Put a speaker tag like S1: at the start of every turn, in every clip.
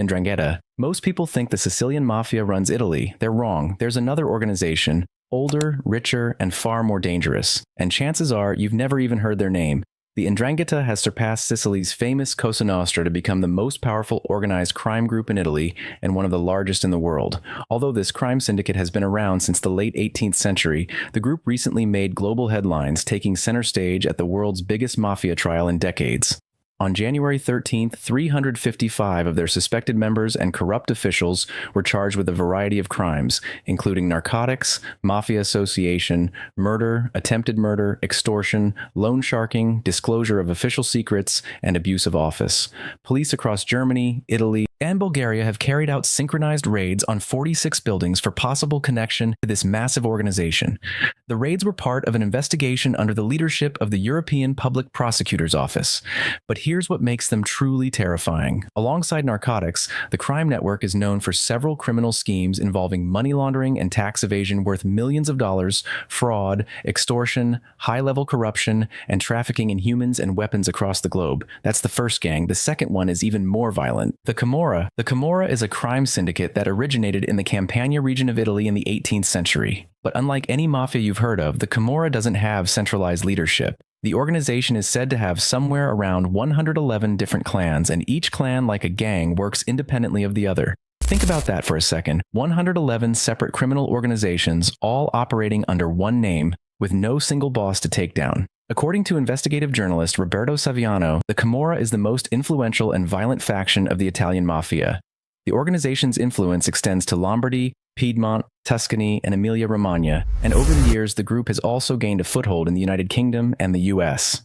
S1: 'Ndrangheta. Most people think the Sicilian mafia runs Italy. They're wrong. There's another organization, older, richer, and far more dangerous. And chances are you've never even heard their name. The 'Ndrangheta has surpassed Sicily's famous Cosa Nostra to become the most powerful organized crime group in Italy and one of the largest in the world. Although this crime syndicate has been around since the late 18th century, the group recently made global headlines, taking center stage at the world's biggest mafia trial in decades. On January 13th, 355 of their suspected members and corrupt officials were charged with a variety of crimes, including narcotics, mafia association, murder, attempted murder, extortion, loan sharking, disclosure of official secrets, and abuse of office. Police across Germany, Italy, and Bulgaria have carried out synchronized raids on 46 buildings for possible connection to this massive organization. The raids were part of an investigation under the leadership of the European Public Prosecutor's Office. But here's what makes them truly terrifying. Alongside narcotics, the crime network is known for several criminal schemes involving money laundering and tax evasion worth millions of dollars, fraud, extortion, high-level corruption, and trafficking in humans and weapons across the globe. That's the first gang. The second one is even more violent. The Camorra. The Camorra is a crime syndicate that originated in the Campania region of Italy in the 18th century. But unlike any mafia you've heard of, the Camorra doesn't have centralized leadership. The organization is said to have somewhere around 111 different clans, and each clan, like a gang, works independently of the other. Think about that for a second. 111 separate criminal organizations, all operating under one name, with no single boss to take down. According to investigative journalist Roberto Saviano, the Camorra is the most influential and violent faction of the Italian mafia. The organization's influence extends to Lombardy, Piedmont, Tuscany, and Emilia-Romagna, and over the years the group has also gained a foothold in the United Kingdom and the US.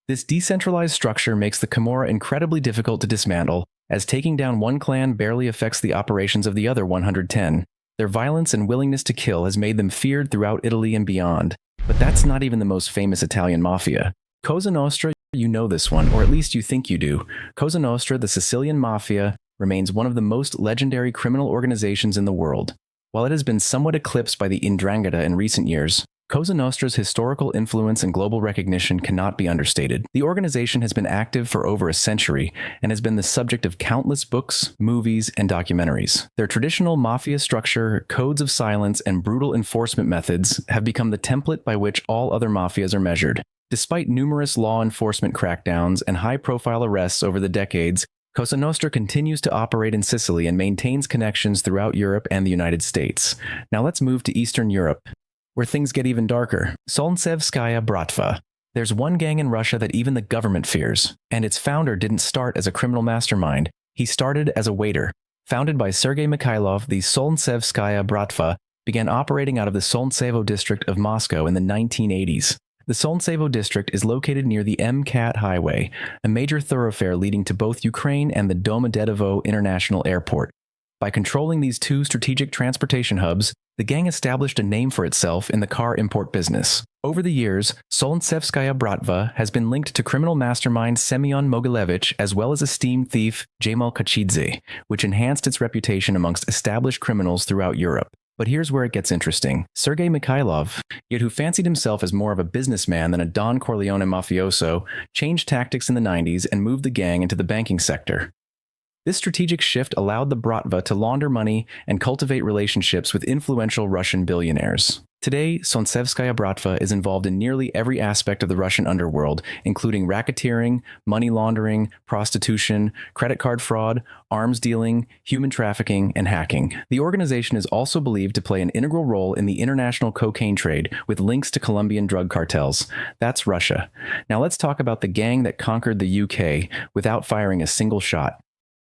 S1: This decentralized structure makes the Camorra incredibly difficult to dismantle, as taking down one clan barely affects the operations of the other 110. Their violence and willingness to kill has made them feared throughout Italy and beyond. But that's not even the most famous Italian mafia. Cosa Nostra, you know this one, or at least you think you do. Cosa Nostra, the Sicilian mafia, remains one of the most legendary criminal organizations in the world. While it has been somewhat eclipsed by the 'Ndrangheta in recent years, Cosa Nostra's historical influence and global recognition cannot be understated. The organization has been active for over a century and has been the subject of countless books, movies, and documentaries. Their traditional mafia structure, codes of silence, and brutal enforcement methods have become the template by which all other mafias are measured. Despite numerous law enforcement crackdowns and high-profile arrests over the decades, Cosa Nostra continues to operate in Sicily and maintains connections throughout Europe and the United States. Now let's move to Eastern Europe, where things get even darker. Solntseevskaya Bratva. There's one gang in Russia that even the government fears, and its founder didn't start as a criminal mastermind. He started as a waiter. Founded by Sergei Mikhailov, the Solntseevskaya Bratva began operating out of the Solntsevo district of Moscow in the 1980s. The Solntsevo district is located near the MCAT Highway, a major thoroughfare leading to both Ukraine and the Domodedovo International Airport. By controlling these two strategic transportation hubs, the gang established a name for itself in the car import business. Over the years, Solntseevskaya Bratva has been linked to criminal mastermind Semyon Mogilevich as well as esteemed thief Jamal Khashidze, which enhanced its reputation amongst established criminals throughout Europe. But here's where it gets interesting. Sergei Mikhailov, yet who fancied himself as more of a businessman than a Don Corleone mafioso, changed tactics in the 90s and moved the gang into the banking sector. This strategic shift allowed the Bratva to launder money and cultivate relationships with influential Russian billionaires. Today, Solntseevskaya Bratva is involved in nearly every aspect of the Russian underworld, including racketeering, money laundering, prostitution, credit card fraud, arms dealing, human trafficking, and hacking. The organization is also believed to play an integral role in the international cocaine trade, with links to Colombian drug cartels. That's Russia. Now let's talk about the gang that conquered the UK without firing a single shot.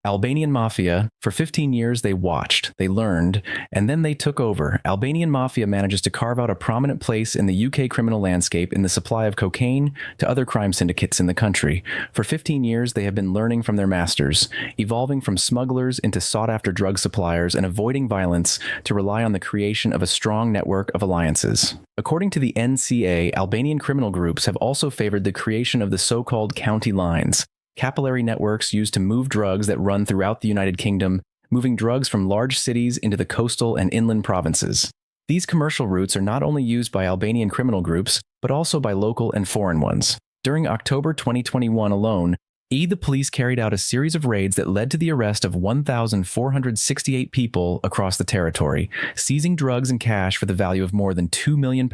S1: Albanian Mafia. For 15 years they watched, they learned, and then they took over. Albanian Mafia manages to carve out a prominent place in the UK criminal landscape in the supply of cocaine to other crime syndicates in the country. For 15 years they have been learning from their masters, evolving from smugglers into sought-after drug suppliers and avoiding violence to rely on the creation of a strong network of alliances. According to the NCA, Albanian criminal groups have also favored the creation of the so-called county lines, capillary networks used to move drugs that run throughout the United Kingdom, moving drugs from large cities into the coastal and inland provinces. These commercial routes are not only used by Albanian criminal groups, but also by local and foreign ones. During October 2021 alone, The police carried out a series of raids that led to the arrest of 1,468 people across the territory, seizing drugs and cash for the value of more than £2 million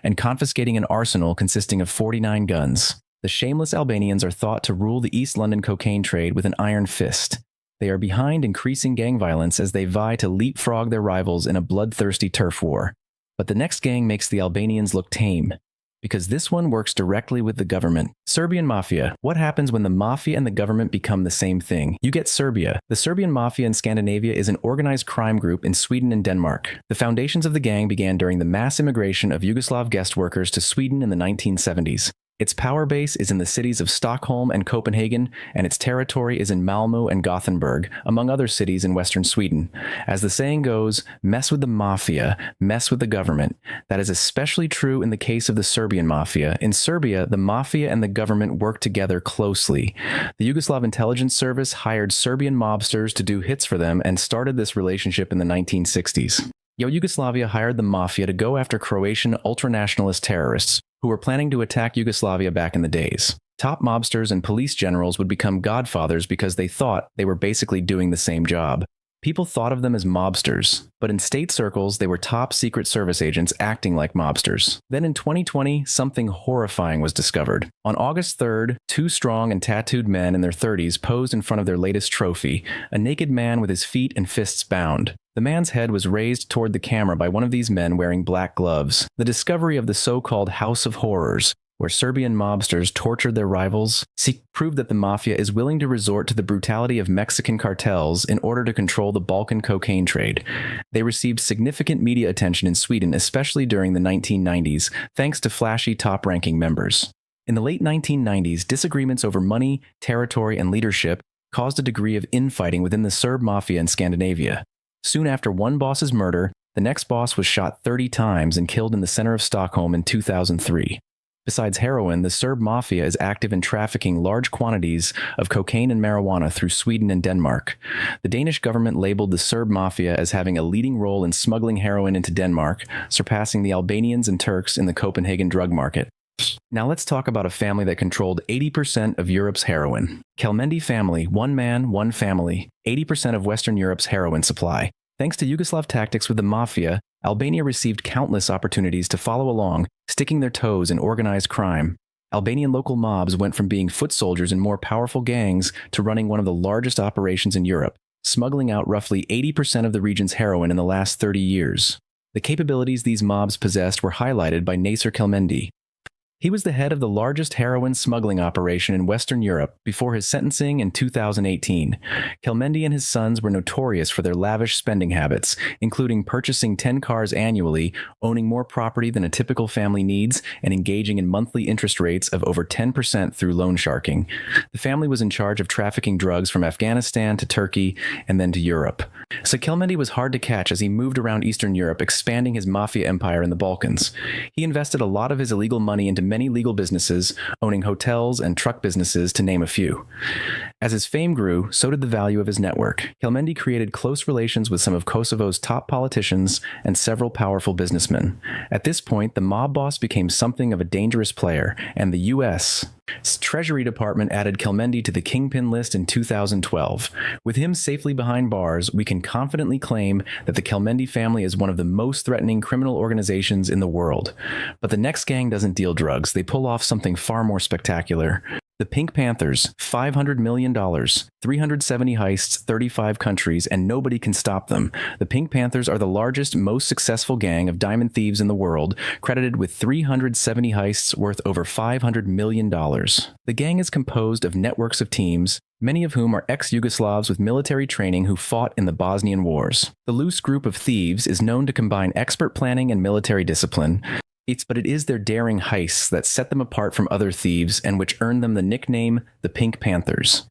S1: and confiscating an arsenal consisting of 49 guns. The shameless Albanians are thought to rule the East London cocaine trade with an iron fist. They are behind increasing gang violence as they vie to leapfrog their rivals in a bloodthirsty turf war. But the next gang makes the Albanians look tame, because this one works directly with the government. Serbian Mafia. What happens when the mafia and the government become the same thing? You get Serbia. The Serbian Mafia in Scandinavia is an organized crime group in Sweden and Denmark. The foundations of the gang began during the mass immigration of Yugoslav guest workers to Sweden in the 1970s. Its power base is in the cities of Stockholm and Copenhagen, and its territory is in Malmö and Gothenburg, among other cities in western Sweden. As the saying goes, mess with the mafia, mess with the government. That is especially true in the case of the Serbian Mafia. In Serbia, the mafia and the government work together closely. The Yugoslav intelligence service hired Serbian mobsters to do hits for them and started this relationship in the 1960s. Yugoslavia hired the mafia to go after Croatian ultranationalist terrorists who were planning to attack Yugoslavia back in the days. Top mobsters and police generals would become godfathers because they thought they were basically doing the same job. People thought of them as mobsters, but in state circles, they were top Secret Service agents acting like mobsters. Then in 2020, something horrifying was discovered. On August 3rd, two strong and tattooed men in their 30s posed in front of their latest trophy, a naked man with his feet and fists bound. The man's head was raised toward the camera by one of these men wearing black gloves. The discovery of the so-called House of Horrors, where Serbian mobsters tortured their rivals, proved that the mafia is willing to resort to the brutality of Mexican cartels in order to control the Balkan cocaine trade. They received significant media attention in Sweden, especially during the 1990s, thanks to flashy top-ranking members. In the late 1990s, disagreements over money, territory, and leadership caused a degree of infighting within the Serb mafia in Scandinavia. Soon after one boss's murder, the next boss was shot 30 times and killed in the center of Stockholm in 2003. Besides heroin, the Serb mafia is active in trafficking large quantities of cocaine and marijuana through Sweden and Denmark. The Danish government labeled the Serb mafia as having a leading role in smuggling heroin into Denmark, surpassing the Albanians and Turks in the Copenhagen drug market. Now let's talk about a family that controlled 80% of Europe's heroin. Kelmendi family, one man, one family, 80% of Western Europe's heroin supply. Thanks to Yugoslav tactics with the mafia, Albania received countless opportunities to follow along, sticking their toes in organized crime. Albanian local mobs went from being foot soldiers in more powerful gangs to running one of the largest operations in Europe, smuggling out roughly 80% of the region's heroin in the last 30 years. The capabilities these mobs possessed were highlighted by Nasser Kelmendi. He was the head of the largest heroin smuggling operation in Western Europe before his sentencing in 2018. Kelmendi and his sons were notorious for their lavish spending habits, including purchasing 10 cars annually, owning more property than a typical family needs, and engaging in monthly interest rates of over 10% through loan sharking. The family was in charge of trafficking drugs from Afghanistan to Turkey and then to Europe. So Kelmendi was hard to catch as he moved around Eastern Europe, expanding his mafia empire in the Balkans. He invested a lot of his illegal money into many legal businesses, owning hotels and truck businesses, to name a few. As his fame grew, so did the value of his network. Kelmendi created close relations with some of Kosovo's top politicians and several powerful businessmen. At this point, the mob boss became something of a dangerous player, and the U.S. Treasury Department added Kelmendi to the Kingpin list in 2012. With him safely behind bars, we can confidently claim that the Kelmendi family is one of the most threatening criminal organizations in the world. But the next gang doesn't deal drugs. They pull off something far more spectacular. The Pink Panthers, $500 million, 370 heists, 35 countries, and nobody can stop them. The Pink Panthers are the largest, most successful gang of diamond thieves in the world, credited with 370 heists worth over $500 million. The gang is composed of networks of teams, many of whom are ex-Yugoslavs with military training who fought in the Bosnian Wars. The loose group of thieves is known to combine expert planning and military discipline. But it is their daring heists that set them apart from other thieves and which earned them the nickname the Pink Panthers.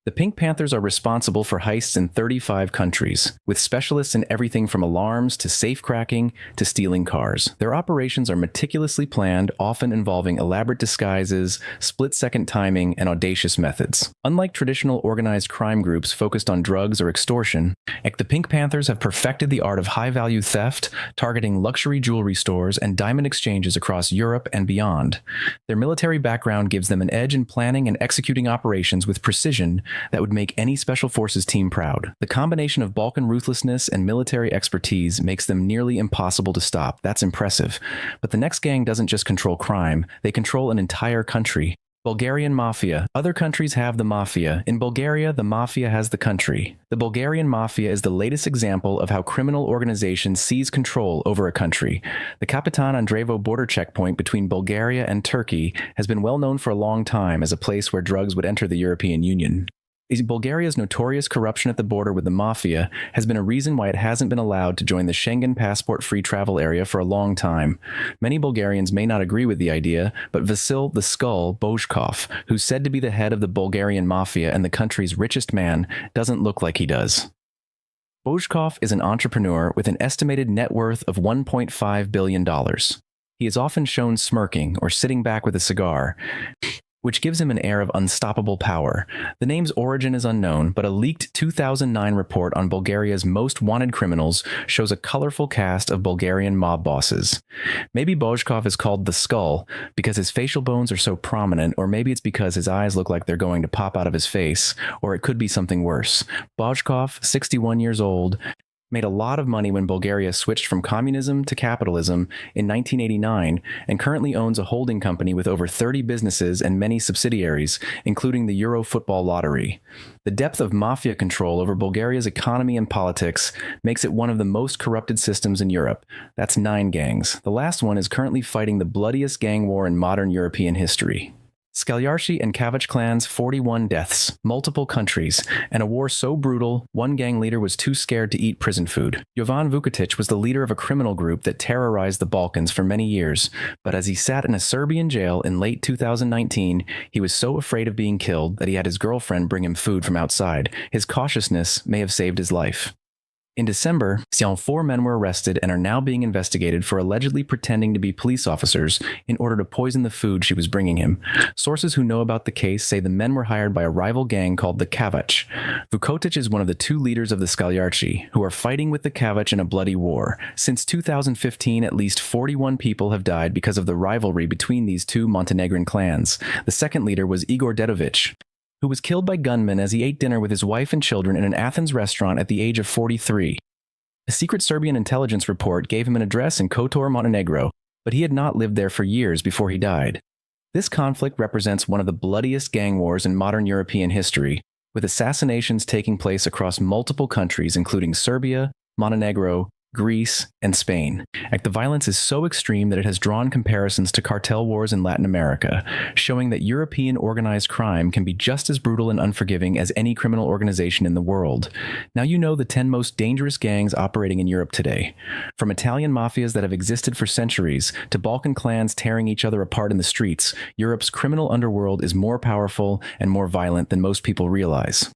S1: The Pink Panthers are responsible for heists in 35 countries, with specialists in everything from alarms to safecracking to stealing cars. Their operations are meticulously planned, often involving elaborate disguises, split-second timing, and audacious methods. Unlike traditional organized crime groups focused on drugs or extortion, the Pink Panthers have perfected the art of high-value theft, targeting luxury jewelry stores and diamond exchanges across Europe and beyond. Their military background gives them an edge in planning and executing operations with precision that would make any special forces team proud. The combination of Balkan ruthlessness and military expertise makes them nearly impossible to stop. That's impressive. But the next gang doesn't just control crime, they control an entire country. Bulgarian Mafia. Other countries have the Mafia. In Bulgaria, the Mafia has the country. The Bulgarian Mafia is the latest example of how criminal organizations seize control over a country. The Kapitan Andreevo border checkpoint between Bulgaria and Turkey has been well known for a long time as a place where drugs would enter the European Union. Bulgaria's notorious corruption at the border with the Mafia has been a reason why it hasn't been allowed to join the Schengen passport-free travel area for a long time. Many Bulgarians may not agree with the idea, but Vasil the Skull Bozhkov, who's said to be the head of the Bulgarian Mafia and the country's richest man, doesn't look like he does. Bozhkov is an entrepreneur with an estimated net worth of $1.5 billion. He is often shown smirking or sitting back with a cigar, which gives him an air of unstoppable power. The name's origin is unknown, but a leaked 2009 report on Bulgaria's most wanted criminals shows a colorful cast of Bulgarian mob bosses. Maybe Bozhkov is called the Skull because his facial bones are so prominent, or maybe it's because his eyes look like they're going to pop out of his face, or it could be something worse. Bozhkov, 61 years old, made a lot of money when Bulgaria switched from communism to capitalism in 1989 and currently owns a holding company with over 30 businesses and many subsidiaries, including the Euro football lottery. The depth of mafia control over Bulgaria's economy and politics makes it one of the most corrupted systems in Europe. That's 9 gangs. The last one is currently fighting the bloodiest gang war in modern European history. Skalyarshi and Kavach clans, 41 deaths, multiple countries, and a war so brutal, one gang leader was too scared to eat prison food. Jovan Vukotic was the leader of a criminal group that terrorized the Balkans for many years, but as he sat in a Serbian jail in late 2019, he was so afraid of being killed that he had his girlfriend bring him food from outside. His cautiousness may have saved his life. In December, 4 men were arrested and are now being investigated for allegedly pretending to be police officers in order to poison the food she was bringing him. Sources who know about the case say the men were hired by a rival gang called the Kavach. Vukotic is one of the 2 leaders of the Skalyarshi, who are fighting with the Kavach in a bloody war. Since 2015, at least 41 people have died because of the rivalry between these 2 Montenegrin clans. The second leader was Igor Dedovic, who was killed by gunmen as he ate dinner with his wife and children in an Athens restaurant at the age of 43. A secret Serbian intelligence report gave him an address in Kotor, Montenegro, but he had not lived there for years before he died. This conflict represents one of the bloodiest gang wars in modern European history, with assassinations taking place across multiple countries including Serbia, Montenegro, Greece, and Spain. The violence is so extreme that it has drawn comparisons to cartel wars in Latin America, showing that European organized crime can be just as brutal and unforgiving as any criminal organization in the world. Now you know the 10 most dangerous gangs operating in Europe today. From Italian mafias that have existed for centuries to Balkan clans tearing each other apart in the streets, Europe's criminal underworld is more powerful and more violent than most people realize.